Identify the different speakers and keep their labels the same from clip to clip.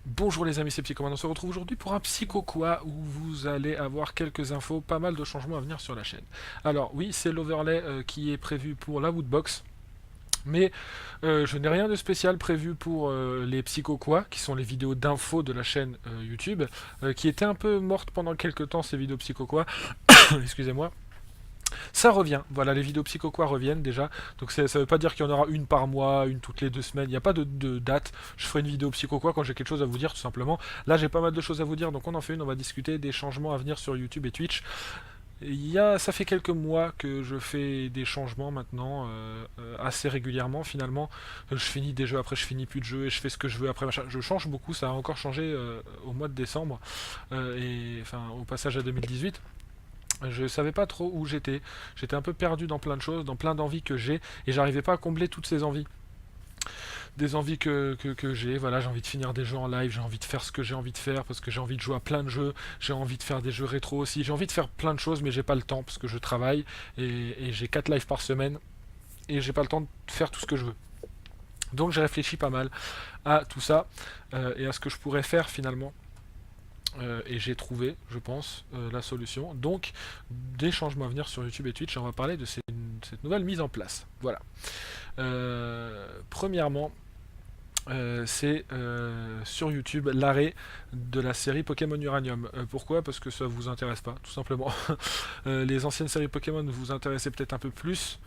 Speaker 1: Bonjour les amis, c'est Psychoman. On se retrouve aujourd'hui pour un Psycho quoi où vous allez avoir quelques infos, pas mal de changements à venir sur la chaîne. Alors oui, c'est l'overlay qui est prévu pour la Woodbox, mais je n'ai rien de spécial prévu pour les Psycho quoi, qui sont les vidéos d'infos de la chaîne YouTube, qui étaient un peu mortes pendant quelques temps ces vidéos Psycho quoi. Excusez-moi. Ça revient, voilà, les vidéos Psycho quoi reviennent déjà. Donc ça veut pas dire qu'il y en aura une par mois, une toutes les 2 semaines, il n'y a pas de date. Je ferai une vidéo Psycho quoi quand j'ai quelque chose à vous dire tout simplement. Là j'ai pas mal de choses à vous dire, donc on en fait une, on va discuter des changements à venir sur YouTube et Twitch. Ça fait quelques mois que je fais des changements maintenant, assez régulièrement finalement. Je finis des jeux, après je finis plus de jeux et je fais ce que je veux après machin. Je change beaucoup, ça a encore changé au mois de décembre, et enfin au passage à 2018. Je savais pas trop où j'étais. J'étais un peu perdu dans plein de choses, dans plein d'envies que j'ai, et j'arrivais pas à combler toutes ces envies. Des envies que j'ai, voilà, j'ai envie de finir des jeux en live, j'ai envie de faire ce que j'ai envie de faire, parce que j'ai envie de jouer à plein de jeux, j'ai envie de faire des jeux rétro aussi, j'ai envie de faire plein de choses, mais j'ai pas le temps, parce que je travaille, et j'ai 4 lives par semaine, et j'ai pas le temps de faire tout ce que je veux. Donc j'ai réfléchi pas mal à tout ça, et à ce que je pourrais faire finalement. Et j'ai trouvé, je pense, la solution. Donc, des changements à venir sur YouTube et Twitch, et on va parler de cette nouvelle mise en place. Voilà. Premièrement, c'est sur YouTube l'arrêt de la série Pokémon Uranium. Pourquoi? Parce que ça vous intéresse pas, tout simplement. Les anciennes séries Pokémon vous intéressaient peut-être un peu plus.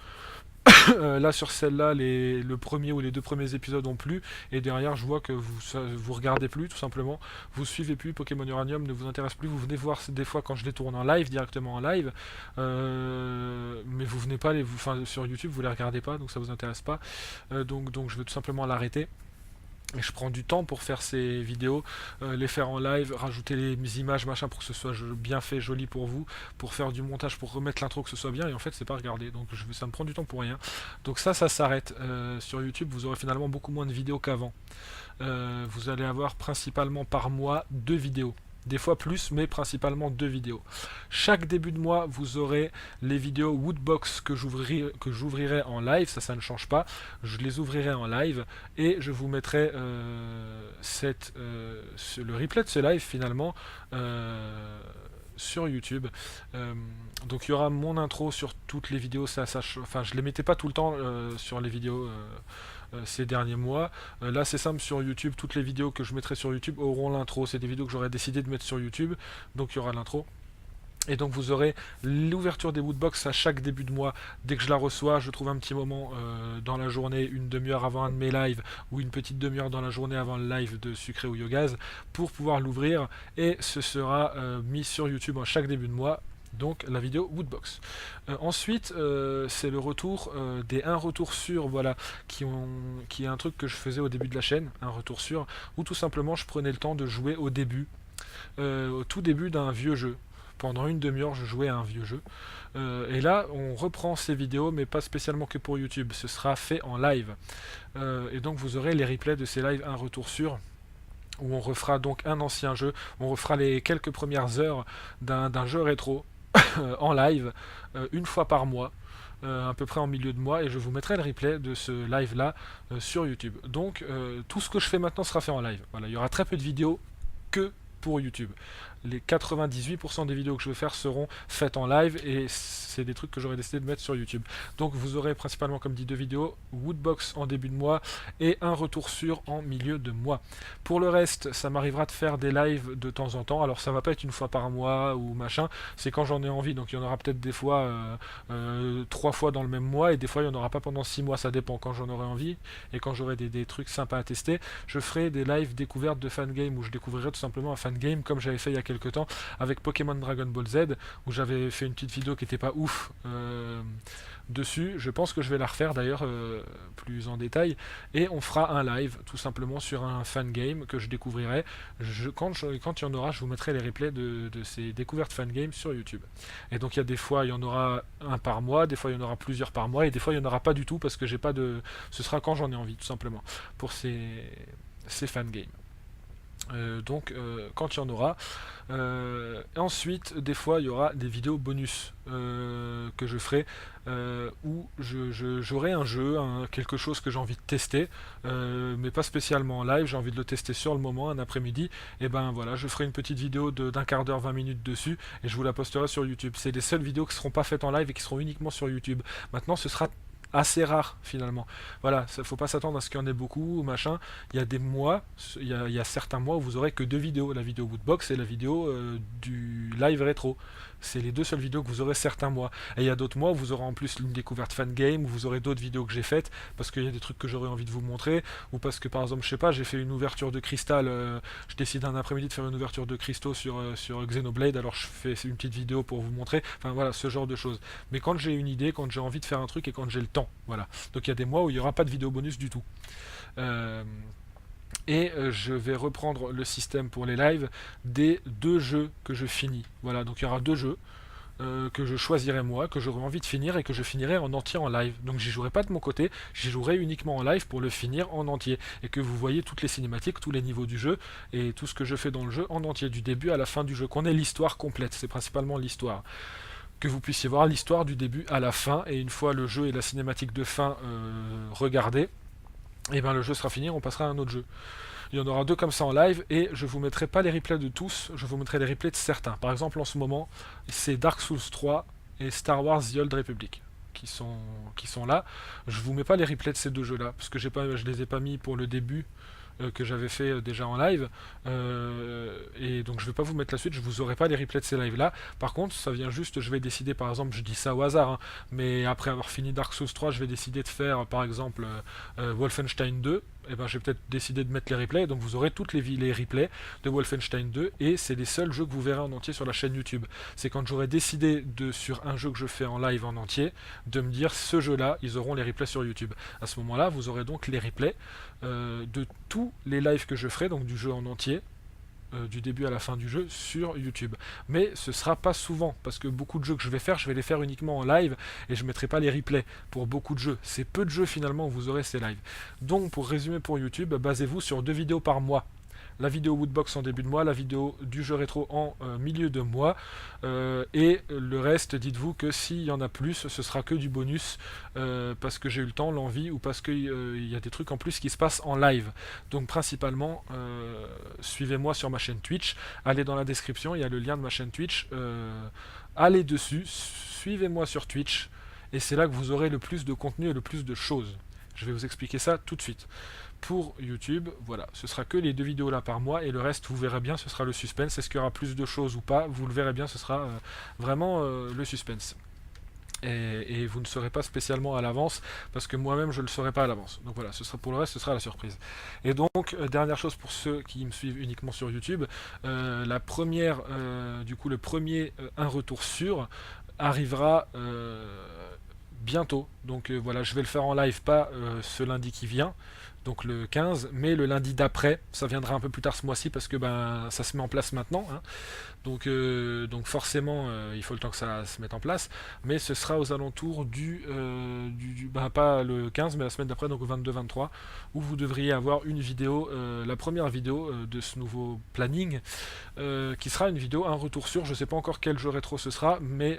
Speaker 1: Là sur celle-là, le premier ou les 2 premiers épisodes ont plu, et derrière je vois que vous regardez plus tout simplement, vous suivez plus, Pokémon Uranium ne vous intéresse plus, vous venez voir des fois quand je les tourne en live, directement en live, mais vous venez pas enfin, sur YouTube vous les regardez pas, donc ça vous intéresse pas. Donc je veux tout simplement l'arrêter. Et je prends du temps pour faire ces vidéos, les faire en live, rajouter les images, machin, pour que ce soit bien fait, joli pour vous, pour faire du montage, pour remettre l'intro, que ce soit bien, et en fait, c'est pas regardé. Donc ça me prend du temps pour rien. Donc ça s'arrête. Sur YouTube, vous aurez finalement beaucoup moins de vidéos qu'avant. Vous allez avoir principalement par mois 2 vidéos. Des fois plus, mais principalement 2 vidéos. Chaque début de mois, vous aurez les vidéos Woodbox que j'ouvrirai en live, ça ne change pas. Je les ouvrirai en live et je vous mettrai le replay de ce live finalement sur YouTube. Euh, donc il y aura mon intro sur toutes les vidéos. Enfin, je les mettais pas tout le temps sur les vidéos ces derniers mois. Là, c'est simple, sur YouTube, toutes les vidéos que je mettrai sur YouTube auront l'intro. C'est des vidéos que j'aurais décidé de mettre sur YouTube, donc il y aura l'intro. Et donc vous aurez l'ouverture des Woodbox à chaque début de mois. Dès que je la reçois, je trouve un petit moment dans la journée, une demi-heure avant un de mes lives, ou une petite demi-heure dans la journée avant le live de Sucré ou Yogaz, pour pouvoir l'ouvrir. Et ce sera mis sur YouTube à chaque début de mois. Donc la vidéo Woodbox. Ensuite, c'est le retour des 1 retour sur, voilà, qui est un truc que je faisais au début de la chaîne, un retour sur, où tout simplement je prenais le temps de jouer au début, au tout début d'un vieux jeu. Pendant une demi-heure, je jouais à un vieux jeu. Et là, on reprend ces vidéos, mais pas spécialement que pour YouTube. Ce sera fait en live. Et donc, vous aurez les replays de ces lives, un retour sur, où on refera donc un ancien jeu. On refera les quelques premières heures d'un jeu rétro en live, une fois par mois. À peu près en milieu de mois, et je vous mettrai le replay de ce live là sur YouTube. Donc tout ce que je fais maintenant sera fait en live. Voilà, il y aura très peu de vidéos que pour YouTube. Les 98% des vidéos que je vais faire seront faites en live, et c'est des trucs que j'aurais décidé de mettre sur YouTube. Donc vous aurez principalement, comme dit, 2 vidéos, Woodbox en début de mois et un retour sur en milieu de mois. Pour le reste, ça m'arrivera de faire des lives de temps en temps. Alors ça va pas être une fois par mois ou machin, c'est quand j'en ai envie. Donc il y en aura peut-être des fois 3 fois dans le même mois, et des fois il n'y en aura pas pendant 6 mois, ça dépend quand j'en aurai envie et quand j'aurai des trucs sympas à tester. Je ferai des lives découvertes de fangame où je découvrirai tout simplement un fangame comme j'avais fait il y a quelques temps avec Pokémon Dragon Ball Z, où j'avais fait une petite vidéo qui était pas ouf dessus. Je pense que je vais la refaire d'ailleurs plus en détail, et on fera un live tout simplement sur un fangame que je découvrirai. Quand il y en aura, je vous mettrai les replays de ces découvertes fangame sur YouTube. Et donc il y a des fois il y en aura un par mois, des fois il y en aura plusieurs par mois, et des fois il n'y en aura pas du tout parce que j'ai pas de. Ce sera quand j'en ai envie tout simplement pour ces fangames. Quand il y en aura. Ensuite, des fois, il y aura des vidéos bonus que je ferai où j'aurai un jeu, quelque chose que j'ai envie de tester, mais pas spécialement en live, j'ai envie de le tester sur le moment, un après-midi, et ben voilà, je ferai une petite vidéo d'un quart d'heure, 20 minutes dessus, et je vous la posterai sur YouTube. C'est les seules vidéos qui seront pas faites en live et qui seront uniquement sur YouTube. Maintenant, ce sera assez rare finalement. Voilà, faut pas s'attendre à ce qu'il y en ait beaucoup, machin. Il y a des mois, il y a certains mois où vous aurez que deux vidéos, la vidéo Woodbox et la vidéo du live rétro. C'est les deux seules vidéos que vous aurez certains mois. Et il y a d'autres mois où vous aurez en plus une découverte fan game, où vous aurez d'autres vidéos que j'ai faites, parce qu'il y a des trucs que j'aurais envie de vous montrer, ou parce que par exemple, je sais pas, j'ai fait une ouverture de cristal, je décide un après-midi de faire une ouverture de cristaux sur Xenoblade, alors je fais une petite vidéo pour vous montrer, enfin voilà, ce genre de choses. Mais quand j'ai une idée, quand j'ai envie de faire un truc et quand j'ai le temps, voilà. Donc il y a des mois où il n'y aura pas de vidéo bonus du tout. Euh, je vais reprendre le système pour les lives des deux jeux que je finis. Voilà, donc il y aura deux jeux que je choisirai moi, que j'aurai envie de finir et que je finirai en entier en live. Donc j'y jouerai pas de mon côté, j'y jouerai uniquement en live pour le finir en entier. Et que vous voyez toutes les cinématiques, tous les niveaux du jeu et tout ce que je fais dans le jeu en entier, du début à la fin du jeu. Qu'on ait l'histoire complète, c'est principalement l'histoire. Que vous puissiez voir l'histoire du début à la fin, et une fois le jeu et la cinématique de fin regardés, et bien le jeu sera fini, on passera à un autre jeu. Il y en aura deux comme ça en live, et je vous mettrai pas les replays de tous, je vous mettrai les replays de certains. Par exemple, en ce moment, c'est Dark Souls 3 et Star Wars The Old Republic qui sont là. Je vous mets pas les replays de ces deux jeux là, parce que je les ai pas mis pour le début que j'avais fait déjà en live, et donc je vais pas vous mettre la suite, je vous aurai pas les replays de ces lives là. Par contre, ça vient juste, je vais décider, par exemple, je dis ça au hasard, hein, mais après avoir fini Dark Souls 3, je vais décider de faire par exemple Wolfenstein 2. Et ben, j'ai peut-être décidé de mettre les replays, donc vous aurez toutes les replays de Wolfenstein 2, et c'est les seuls jeux que vous verrez en entier sur la chaîne YouTube. C'est quand j'aurai décidé sur un jeu que je fais en live en entier, de me dire ce jeu-là, ils auront les replays sur YouTube. À ce moment-là, vous aurez donc les replays de tous les lives que je ferai, donc du jeu en entier, du début à la fin du jeu sur YouTube. Mais ce sera pas souvent, parce que beaucoup de jeux que je vais les faire uniquement en live, et je mettrai pas les replays pour beaucoup de jeux. C'est peu de jeux finalement où vous aurez ces lives. Donc pour résumer pour YouTube, basez-vous sur 2 vidéos par mois. La vidéo Woodbox en début de mois, la vidéo du jeu rétro en milieu de mois, et le reste, dites-vous que s'il y en a plus, ce sera que du bonus, parce que j'ai eu le temps, l'envie, ou parce qu'il y a des trucs en plus qui se passent en live. Donc principalement, suivez-moi sur ma chaîne Twitch, allez dans la description, il y a le lien de ma chaîne Twitch, allez dessus, suivez-moi sur Twitch, et c'est là que vous aurez le plus de contenu et le plus de choses. Je vais vous expliquer ça tout de suite. Pour YouTube, voilà, ce sera que les 2 vidéos là par mois, et le reste, vous verrez bien, ce sera le suspense. Est-ce qu'il y aura plus de choses ou pas? Vous le verrez bien, ce sera vraiment le suspense. Et vous ne saurez pas spécialement à l'avance, parce que moi-même je ne le saurai pas à l'avance. Donc voilà, ce sera pour le reste, ce sera la surprise. Et donc, dernière chose pour ceux qui me suivent uniquement sur YouTube, la première, du coup le premier un retour sûr arrivera bientôt. Donc voilà, je vais le faire en live, pas ce lundi qui vient, donc le 15, mais le lundi d'après. Ça viendra un peu plus tard ce mois-ci, parce que ben ça se met en place maintenant, hein. Donc forcément, il faut le temps que ça se mette en place, mais ce sera aux alentours ben, pas le 15, mais la semaine d'après, donc le 22-23, où vous devriez avoir une vidéo, la première vidéo de ce nouveau planning, qui sera une vidéo, un retour sur, je sais pas encore quel jeu rétro ce sera, mais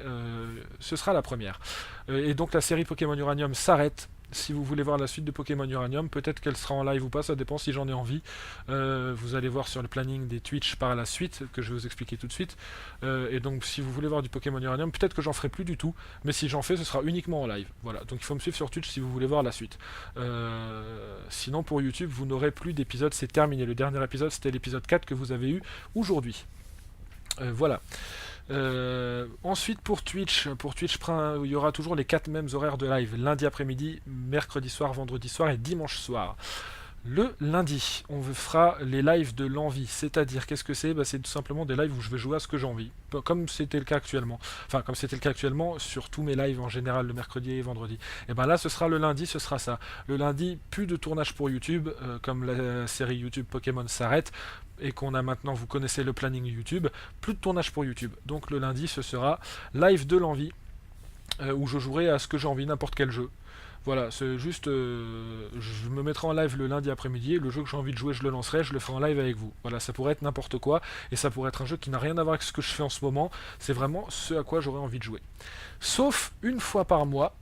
Speaker 1: ce sera la première. Et donc la série Pokémon Uranium s'arrête. Si vous voulez voir la suite de Pokémon Uranium, peut-être qu'elle sera en live ou pas, ça dépend si j'en ai envie. Vous allez voir sur le planning des Twitch par la suite, que je vais vous expliquer tout de suite. Et donc si vous voulez voir du Pokémon Uranium, peut-être que j'en ferai plus du tout, mais si j'en fais, ce sera uniquement en live. Voilà, donc il faut me suivre sur Twitch si vous voulez voir la suite. Sinon pour YouTube, vous n'aurez plus d'épisode, c'est terminé. Le dernier épisode, c'était l'épisode 4 que vous avez eu aujourd'hui. Voilà. Ensuite pour Twitch, il y aura toujours les 4 mêmes horaires de live, lundi après-midi, mercredi soir, vendredi soir et dimanche soir. Le lundi, on fera les lives de l'envie, c'est-à-dire qu'est-ce que c'est? C'est tout simplement des lives où je vais jouer à ce que j'ai envie, comme c'était le cas actuellement. Enfin, comme c'était le cas actuellement sur tous mes lives en général, le mercredi et vendredi. Et ben là, ce sera le lundi, ce sera ça. Le lundi, plus de tournage pour YouTube, comme la série YouTube Pokémon s'arrête, et qu'on a maintenant, vous connaissez le planning YouTube, plus de tournage pour YouTube. Donc le lundi, ce sera live de l'envie, où je jouerai à ce que j'ai envie, n'importe quel jeu. Voilà, c'est juste, je me mettrai en live le lundi après-midi, et le jeu que j'ai envie de jouer, je le lancerai, je le ferai en live avec vous. Voilà, ça pourrait être n'importe quoi, et ça pourrait être un jeu qui n'a rien à voir avec ce que je fais en ce moment, c'est vraiment ce à quoi j'aurais envie de jouer. Sauf une fois par mois,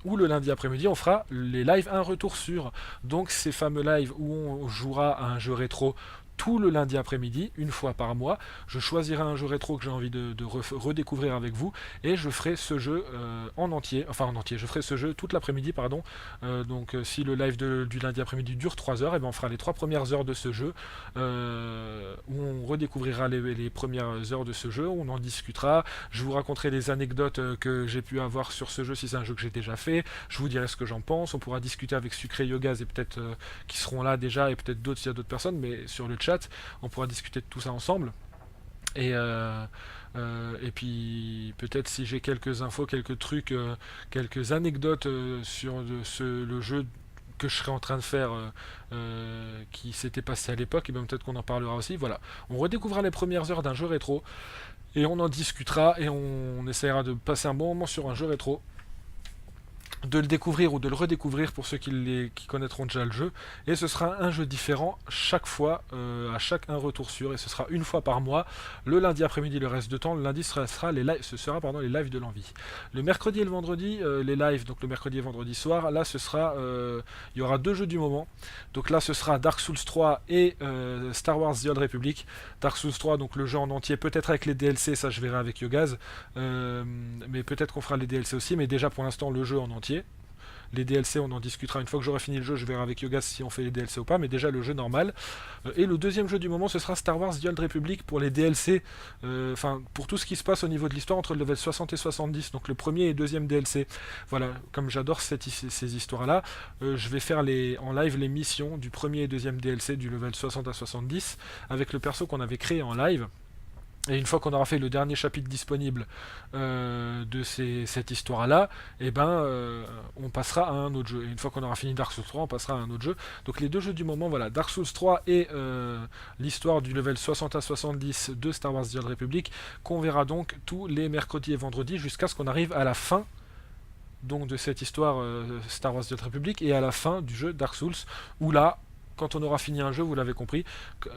Speaker 1: où le lundi après-midi, on fera les lives un retour sur. Donc ces fameux lives où on jouera à un jeu rétro tout le lundi après-midi, une fois par mois. Je choisirai un jeu rétro que j'ai envie de redécouvrir avec vous et je ferai ce jeu en entier, enfin en entier, je ferai ce jeu toute l'après-midi, pardon. Donc si le live du lundi après-midi dure 3 heures, et ben on fera les 3 premières heures de ce jeu où on redécouvrira les premières heures de ce jeu, on en discutera, je vous raconterai les anecdotes que j'ai pu avoir sur ce jeu si c'est un jeu que j'ai déjà fait, je vous dirai ce que j'en pense, on pourra discuter avec Sucré Yogaz et peut-être qui seront là déjà et peut-être d'autres s'il y a d'autres personnes, mais sur le chat, on pourra discuter de tout ça ensemble. Et puis peut-être si j'ai quelques infos, quelques trucs, quelques anecdotes sur le jeu que je serais en train de faire qui s'était passé à l'époque, et bien peut-être qu'on en parlera aussi. Voilà, on redécouvrira les premières heures d'un jeu rétro et on en discutera et on essaiera de passer un bon moment sur un jeu rétro, de le découvrir ou de le redécouvrir pour ceux qui connaîtront déjà le jeu, et ce sera un jeu différent chaque fois, à chaque un retour sur, et ce sera une fois par mois, le lundi après-midi, le reste de temps, le lundi ce sera les lives de l'envie. Le mercredi et le vendredi, les lives, donc le mercredi et vendredi soir, là ce sera, il y aura 2 jeux du moment, donc là ce sera Dark Souls 3 et Star Wars The Old Republic. Dark Souls 3, donc le jeu en entier, peut-être avec les DLC, ça je verrai avec Yogaz, mais peut-être qu'on fera les DLC aussi, mais déjà pour l'instant le jeu en entier. Les DLC, on en discutera une fois que j'aurai fini le jeu, je verrai avec Yogas si on fait les DLC ou pas, mais déjà le jeu normal. Et le deuxième jeu du moment, ce sera Star Wars The Old Republic pour les DLC, enfin pour tout ce qui se passe au niveau de l'histoire entre le level 60 et 70, donc le premier et deuxième DLC. Voilà, comme j'adore ces histoires-là, je vais faire en live les missions du premier et deuxième DLC du level 60 à 70 avec le perso qu'on avait créé en live. Et une fois qu'on aura fait le dernier chapitre disponible de cette histoire-là, et on passera à un autre jeu. Et une fois qu'on aura fini Dark Souls 3, on passera à un autre jeu. Donc les 2 jeux du moment, voilà, Dark Souls 3 et l'histoire du level 60 à 70 de Star Wars The Old Republic, qu'on verra donc tous les mercredis et vendredis jusqu'à ce qu'on arrive à la fin donc de cette histoire Star Wars The Old Republic et à la fin du jeu Dark Souls, où là, quand on aura fini un jeu, vous l'avez compris,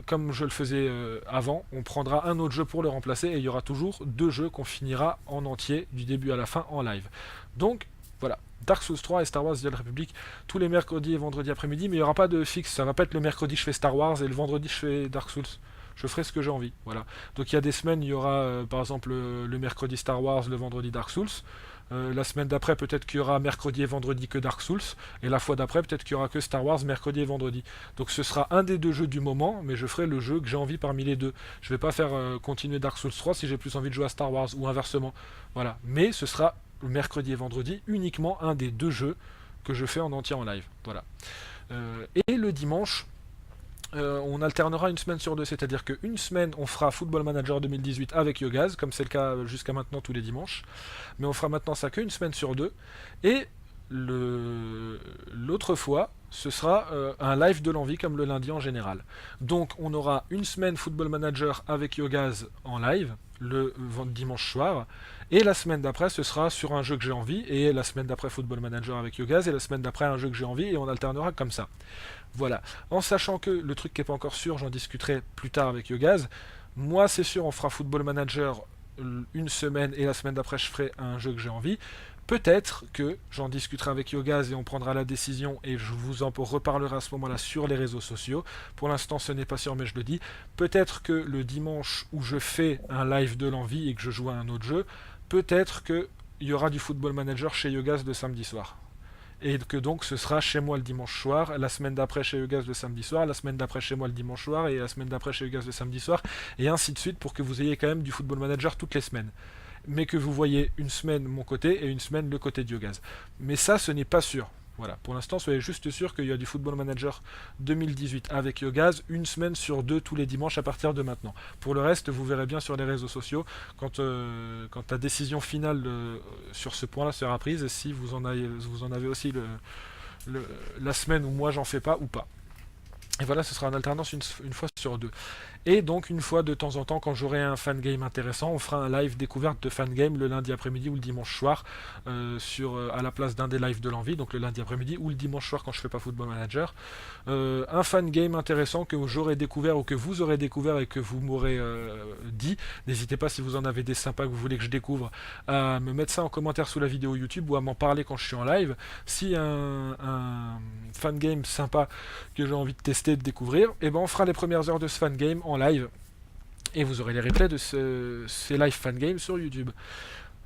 Speaker 1: comme je le faisais avant, on prendra un autre jeu pour le remplacer et il y aura toujours 2 jeux qu'on finira en entier du début à la fin en live. Donc voilà, Dark Souls 3 et Star Wars The Old Republic tous les mercredis et vendredis après-midi, mais il n'y aura pas de fixe, ça va pas être le mercredi je fais Star Wars et le vendredi je fais Dark Souls. Je ferai ce que j'ai envie, voilà. Donc il y a des semaines, il y aura par exemple le mercredi Star Wars, le vendredi Dark Souls. La semaine d'après, peut-être qu'il y aura mercredi et vendredi que Dark Souls. Et la fois d'après, peut-être qu'il y aura que Star Wars mercredi et vendredi. Donc ce sera un des 2 jeux du moment, mais je ferai le jeu que j'ai envie parmi les 2. Je vais pas faire continuer Dark Souls 3 si j'ai plus envie de jouer à Star Wars ou inversement. Voilà. Mais ce sera le mercredi et vendredi uniquement un des 2 jeux que je fais en entier en live. Voilà. Et le dimanche, on alternera une semaine sur 2, c'est-à-dire qu'une semaine on fera Football Manager 2018 avec Yogaz, comme c'est le cas jusqu'à maintenant tous les dimanches, mais on fera maintenant ça qu'une semaine sur 2, et l'autre fois ce sera un live de l'envie comme le lundi en général. Donc on aura une semaine Football Manager avec Yogaz en live, le dimanche soir, et la semaine d'après ce sera sur un jeu que j'ai envie, et la semaine d'après Football Manager avec Yogaz, et la semaine d'après un jeu que j'ai envie, et on alternera comme ça. Voilà, en sachant que le truc qui n'est pas encore sûr, j'en discuterai plus tard avec Yogaz. Moi c'est sûr, on fera Football Manager une semaine, et la semaine d'après je ferai un jeu que j'ai envie. Peut-être que j'en discuterai avec Yogaz et on prendra la décision et je vous en reparlerai à ce moment-là sur les réseaux sociaux. Pour l'instant ce n'est pas sûr mais je le dis. Peut-être que le dimanche où je fais un live de l'envie et que je joue à un autre jeu, peut-être qu'il y aura du Football Manager chez Yogaz le samedi soir. Et que donc ce sera chez moi le dimanche soir, la semaine d'après chez Yogaz le samedi soir, la semaine d'après chez moi le dimanche soir et la semaine d'après chez Yogaz le samedi soir, et ainsi de suite pour que vous ayez quand même du Football Manager toutes les semaines. Mais que vous voyez une semaine mon côté et une semaine le côté de Yogaz. Mais ça, ce n'est pas sûr. Voilà, pour l'instant, soyez juste sûr qu'il y a du Football Manager 2018 avec Yogaz, une semaine sur 2 tous les dimanches à partir de maintenant. Pour le reste, vous verrez bien sur les réseaux sociaux quand la décision finale sur ce point-là sera prise, et si vous en avez aussi la semaine où moi j'en fais pas ou pas. Et voilà, ce sera en alternance une fois sur 2. Et donc une fois de temps en temps, quand j'aurai un fan game intéressant, on fera un live découverte de fan game le lundi après-midi ou le dimanche soir à la place d'un des lives de l'envie, donc le lundi après-midi ou le dimanche soir quand je fais pas Football Manager. Un fan game intéressant que j'aurai découvert ou que vous aurez découvert et que vous m'aurez dit. N'hésitez pas si vous en avez des sympas que vous voulez que je découvre à me mettre ça en commentaire sous la vidéo YouTube ou à m'en parler quand je suis en live. Si un fan game sympa que j'ai envie de tester, de découvrir, et ben on fera les premières heures de ce fan game en live et vous aurez les replays de ces live fan games sur YouTube.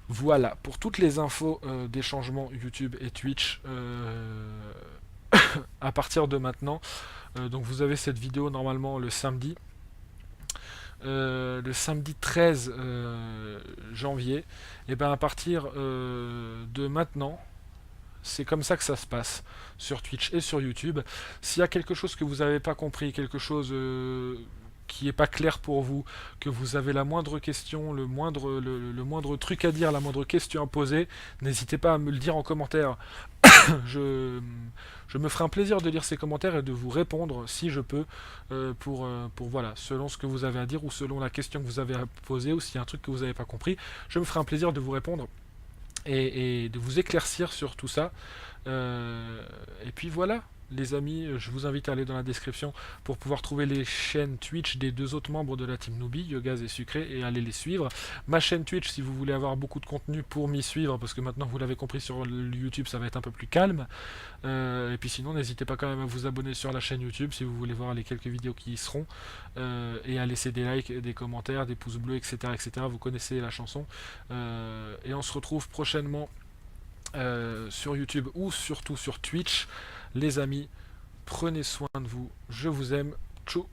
Speaker 1: Voilà, pour toutes les infos des changements YouTube et Twitch à partir de maintenant. Donc vous avez cette vidéo normalement le samedi. Le samedi 13 janvier. Et bien à partir de maintenant, c'est comme ça que ça se passe sur Twitch et sur YouTube. S'il y a quelque chose que vous n'avez pas compris, quelque chose qui n'est pas clair pour vous, que vous avez la moindre question, le moindre truc à dire, la moindre question à poser, n'hésitez pas à me le dire en commentaire. je, je me ferai un plaisir de lire ces commentaires et de vous répondre si je peux pour voilà, selon ce que vous avez à dire ou selon la question que vous avez à poser ou s'il y a un truc que vous n'avez pas compris, je me ferai un plaisir de vous répondre et de vous éclaircir sur tout ça. Et puis voilà, les amis, je vous invite à aller dans la description pour pouvoir trouver les chaînes Twitch des deux autres membres de la team Newbie, Yogaz et Sucré, et aller les suivre. Ma chaîne Twitch, si vous voulez avoir beaucoup de contenu pour m'y suivre, parce que maintenant vous l'avez compris sur le YouTube, ça va être un peu plus calme. Et puis sinon, n'hésitez pas quand même à vous abonner sur la chaîne YouTube si vous voulez voir les quelques vidéos qui y seront, et à laisser des likes, des commentaires, des pouces bleus, etc. etc. Vous connaissez la chanson. Et on se retrouve prochainement sur YouTube ou surtout sur Twitch. Les amis, prenez soin de vous. Je vous aime. Tchou.